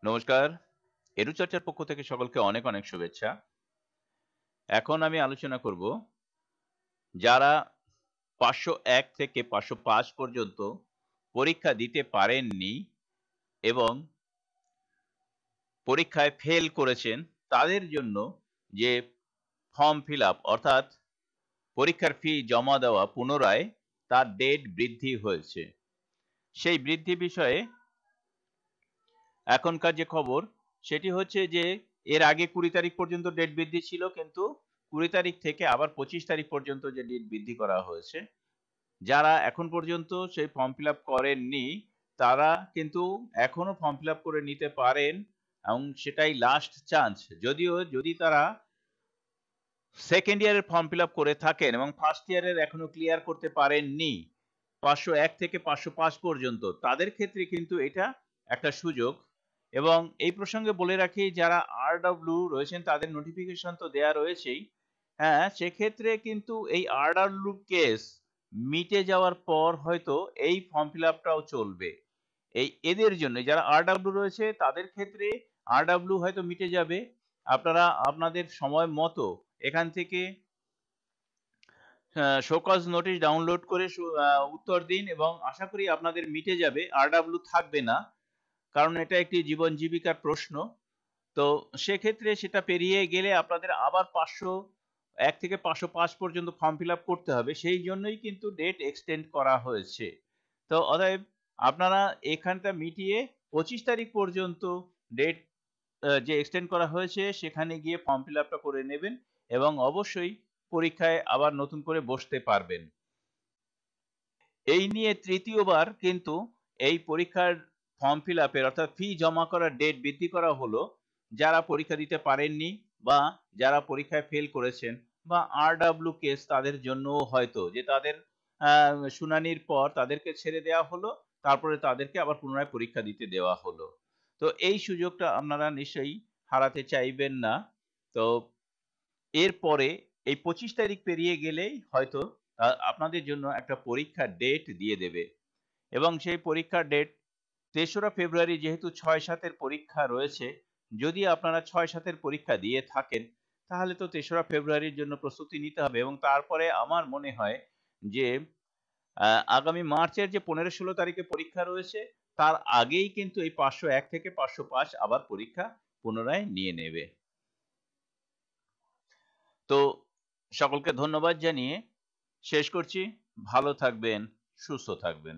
নমস্কার। এডুচর্চার পক্ষ থেকে সকলকে অনেক, অনেক শুভেচ্ছা। এখন আমি আলোচনা করব যারা ৫০১ থেকে ৫০৫ পর্যন্ত পরীক্ষা দিতে পারেননি এবং পরীক্ষায় ফেল করেছেন, তাদের জন্য যে ফর্ম ফিল আপ অর্থাৎ পরীক্ষার ফি জমা দেওয়া পুনরায় তার ডেট বৃদ্ধি হয়েছে। সেই বৃদ্ধি বিষয়ে এখনকার যে খবর সেটি হচ্ছে যে এর আগে ২০ তারিখ পর্যন্ত ডেট বৃদ্ধি ছিল, কিন্তু ২০ তারিখ থেকে আবার ২৫ তারিখ পর্যন্ত যে ডেট বৃদ্ধি করা হয়েছে। যারা এখন পর্যন্ত সেই ফর্ম ফিল আপ করেননি তারা কিন্তু এখনো ফর্ম ফিল আপ করে নিতে পারেন এবং সেটাই লাস্ট চান্স। যদিও যদি তারা সেকেন্ড ইয়ারের ফর্ম ফিল আপ করে থাকেন এবং ফার্স্ট ইয়ারের এখনো ক্লিয়ার করতে পারেননি ৫০১ থেকে ৫০৫ পর্যন্ত, তাদের ক্ষেত্রে কিন্তু এটা একটা সুযোগ। এবং এই প্রসঙ্গে বলে রাখি, যারা আরডব্লিউ রয়েছেন তাদের নোটিফিকেশন তো দেয়া রয়েছেই। হ্যাঁ, সেক্ষেত্রে কিন্তু এই আরডব্লিউ কেস মিটে যাওয়ার পর হয়তো এই ফর্ম ফিল আপটাও চলবে। এদের জন্য যারা আরডব্লিউ রয়েছে তাদের ক্ষেত্রে আরডব্লিউ হয়তো মিটে যাবে। আপনারা আপনাদের সময় মতো এখান থেকে শোকজ নোটিশ ডাউনলোড করে উত্তর দিন এবং আশা করি আপনাদের মিটে যাবে, আরডব্লিউ থাকবে না। কারণ এটা একটি জীবন জীবিকার প্রশ্ন। তো সেক্ষেত্রে সেটা পেরিয়ে গেলে আপনাদের আবার ৫০১ থেকে ৫০৫ পর্যন্ত ফর্ম ফিল আপ করতে হবে। সেই জন্যই কিন্তু ডেট এক্সটেন্ড করা হয়েছে। তো অতএব আপনারা এখানটা মিটিয়ে ২৫ তারিখ পর্যন্ত ডেট যে এক্সটেন্ড করা হয়েছে সেখানে গিয়ে ফর্ম ফিল আপটা করে নেবেন এবং অবশ্যই পরীক্ষায় আবার নতুন করে বসতে পারবেন। এই নিয়ে তৃতীয়বার কিন্তু এই পরীক্ষার ফর্ম ফিল আপের অর্থাৎ ফি জমা করার ডেট বৃদ্ধি করা হলো। যারা পরীক্ষা দিতে পারেননি বা যারা পরীক্ষায় ফেল করেছেন বা আরডব্লিউ কেস তাদের জন্যও হয়তো যে তাদের শুনানির পর তাদেরকে ছেড়ে দেওয়া হলো, তারপরে তাদেরকে আবার পুনরায় পরীক্ষা দিতে দেওয়া হলো। তো এই সুযোগটা আপনারা নিশ্চয়ই হারাতে চাইবেন না। তো এরপরে এই ২৫ তারিখ পেরিয়ে গেলেই হয়তো আপনাদের জন্য একটা পরীক্ষার ডেট দিয়ে দেবে এবং সেই পরীক্ষার ডেট ৩রা ফেব্রুয়ারি, যেহেতু ৬-৭ এর পরীক্ষা রয়েছে। যদি আপনারা ৬-৭ এর পরীক্ষা দিয়ে থাকেন তাহলে তো ৩রা ফেব্রুয়ারির জন্য প্রস্তুতি নিতে হবে এবং তারপরে আমার মনে হয় যে আগামী মার্চের যে ১৫-১৬ তারিখে পরীক্ষা রয়েছে তার আগেই কিন্তু এই ৫০১ থেকে ৫০৫ আবার পরীক্ষা পুনরায় নিয়ে নেবে। তো সকলকে ধন্যবাদ জানিয়ে শেষ করছি। ভালো থাকবেন, সুস্থ থাকবেন।